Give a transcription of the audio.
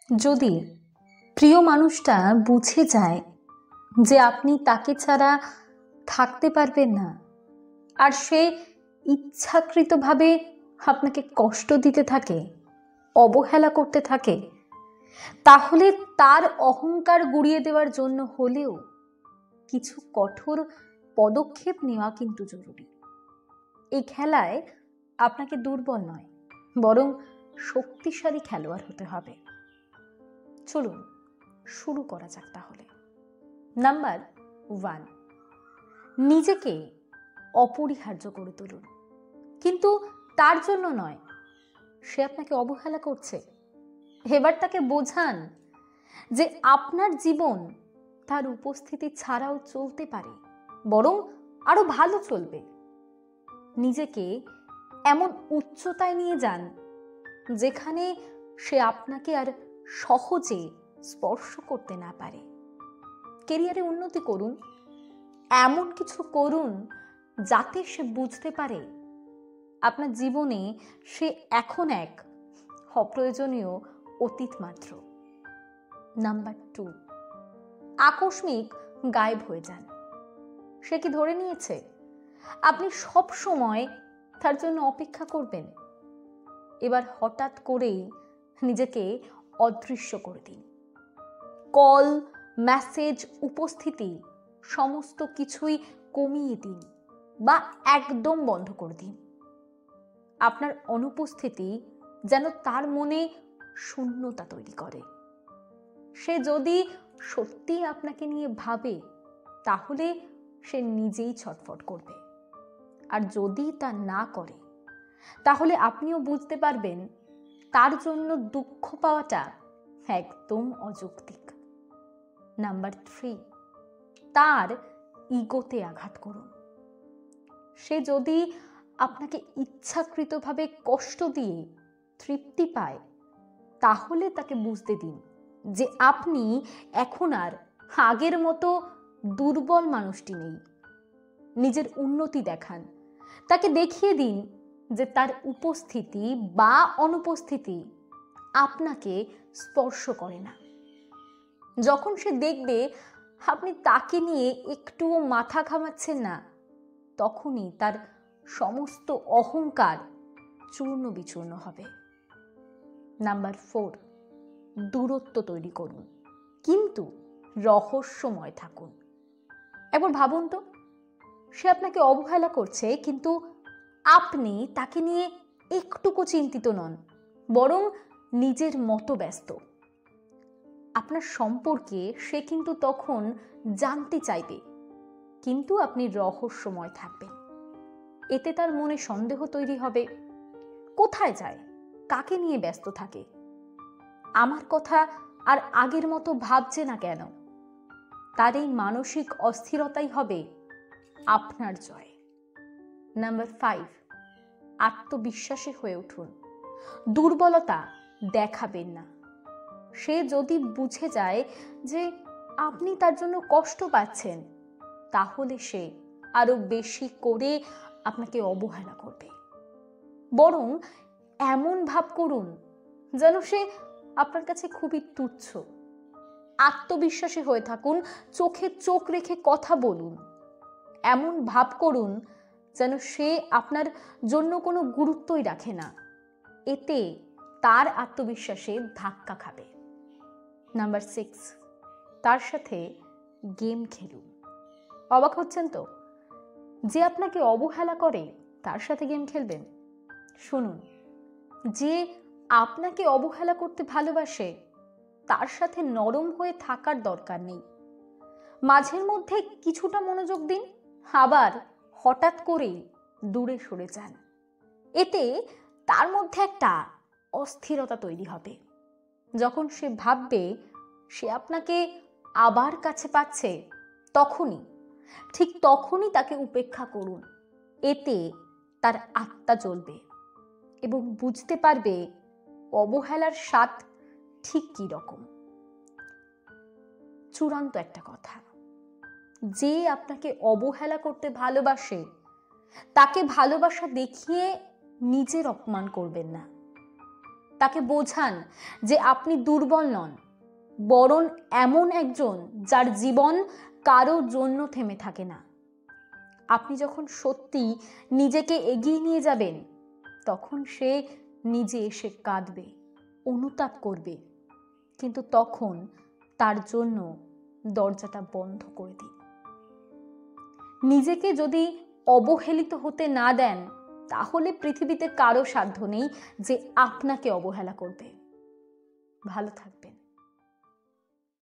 যদি প্রিয় মানুষটা বুঝে যায় যে আপনি তাকে ছাড়া থাকতে পারবেন না, আর সে ইচ্ছাকৃতভাবে আপনাকে কষ্ট দিতে থাকে, অবহেলা করতে থাকে, তাহলে তার অহংকার গুঁড়িয়ে দেওয়ার জন্য হলেও কিছু কঠোর পদক্ষেপ নেওয়া কিন্তু জরুরি। এই খেলায় আপনাকে দুর্বল নয়, বরং শক্তিশালী খেলোয়াড় হতে হবে। চলুন শুরু করা যাক তাহলে। নাম্বার 1, নিজেকে অপরিহার্য করে তুলুন, কিন্তু তার জন্য নয়। সে আপনাকে অবহেলা করছে, এবার তাকে বোঝান যে আপনার জীবন তার উপস্থিতি ছাড়াও চলতে পারে, বরং আরো ভালো চলবে। নিজেকে এমন উচ্চতায় নিয়ে যান যেখানে সে আপনাকে আর সহজে স্পর্শ করতে না পারে। কেরিয়ারে উন্নতি করুন, এমন কিছু করুন যাতে সে বুঝতে পারে আপনার জীবনে সে এখন এক অপ্রয়োজনীয় অতীত মাত্র। নাম্বার 2, আকস্মিক গায়েব হয়ে যান। সে কি ধরে নিয়েছে আপনি সব সময় তার জন্য অপেক্ষা করবেন? এবার হঠাৎ করেই নিজেকে অদৃশ্য করে দিন। কল, মেসেজ, উপস্থিতি সমস্ত কিছুই কমিয়ে দিন বা একদম বন্ধ করে দিন। আপনার অনুপস্থিতি যেন তার মনে শূন্যতা তৈরি করে। সে যদি সত্যি আপনাকে নিয়ে ভাবে, তাহলে সে নিজেই ছটফট করবে। আর যদি তা না করে, তাহলে আপনিও বুঝতে পারবেন তার জন্য দুঃখ পাওয়াটা একদম অযৌক্তিক। নাম্বার 3, তার ইগোতে আঘাত করুন। সে যদি আপনাকে ইচ্ছাকৃতভাবে কষ্ট দিয়ে তৃপ্তি পায়, তাহলে তাকে বুঝতে দিন যে আপনি এখন আর আগের মতো দুর্বল মানুষটি নেই। নিজের উন্নতি দেখান, তাকে দেখিয়ে দিন যে তার উপস্থিতি বা অনুপস্থিতি আপনাকে স্পর্শ করে না। যখন সে দেখবে আপনি তাকে নিয়ে একটুও মাথা ঘামাচ্ছেন না, তখনই তার সমস্ত অহংকার চূর্ণ বিচূর্ণ হবে। নাম্বার 4, দূরত্ব তৈরি করুন, কিন্তু রহস্যময় থাকুন। একবার ভাবুন তো, সে আপনাকে অবহেলা করছে, কিন্তু আপনি তাকে নিয়ে একটুকু চিন্তিত নন, বরং নিজের মতো ব্যস্ত। আপনার সম্পর্কে সে কিন্তু তখন জানতে চাইবে, কিন্তু আপনি রহস্যময় থাকবেন। এতে তার মনে সন্দেহ তৈরি হবে, কোথায় যায়, কাকে নিয়ে ব্যস্ত থাকে, আমার কথা আর আগের মতো ভাবছে না কেন। তার এই মানসিক অস্থিরতাই হবে আপনার জয়। নাম্বার 5, আত্মবিশ্বাসী হয়ে উঠুন, দুর্বলতা দেখাবেন না। সে যদি বুঝে যায় যে আপনি তার জন্য কষ্ট পাচ্ছেন, তাহলে সে আরো বেশি করে আপনাকে অবহেলা করবে। বরং এমন ভাব করুন যেন সে আপনার কাছে খুবই তুচ্ছ। আত্মবিশ্বাসী হয়ে থাকুন, চোখে চোখ রেখে কথা বলুন। এমন ভাব করুন যেন সে আপনার জন্য কোনো গুরুত্বই রাখে না। এতে তার আত্মবিশ্বাসে ধাক্কা খাবে। নাম্বার 6, তার সাথে গেম খেলুন। অবাক হচ্ছেন তো, যে আপনাকে অবহেলা করে তার সাথে গেম খেলবেন? শুনুন, যে আপনাকে অবহেলা করতে ভালোবাসে তার সাথে নরম হয়ে থাকার দরকার নেই। মাঝের মধ্যে কিছুটা মনোযোগ দিন, আবার হঠাৎ করেই দূরে সরে যান। এতে তার মধ্যে একটা অস্থিরতা তৈরি হবে। যখন সে ভাববে সে আপনাকে আবার কাছে পাচ্ছে, ঠিক তখনই তাকে উপেক্ষা করুন। এতে তার আত্মা জ্বলবে এবং বুঝতে পারবে অবহেলার স্বাদ ঠিক কি রকম। চূড়ান্ত একটা কথা, যে আপনাকে অবহেলা করতে ভালোবাসে তাকে ভালোবাসা দেখিয়ে নিজের অপমান করবেন না। তাকে বোঝান যে আপনি দুর্বল নন, বরং এমন একজন যার জীবন কারো জন্য থেমে থাকে না। আপনি যখন সত্যি নিজেকে এগিয়ে নিয়ে যাবেন, তখন সে নিজে এসে কাঁদবে, অনুতাপ করবে, কিন্তু তখন তার জন্য দরজাটা বন্ধ করে দিন। নিজেকে যদি অবহেলিত হতে না দেন, তাহলে পৃথিবীতে কারো সাধ্য নেই যে আপনাকে অবহেলা করবে। ভালো থাকবেন।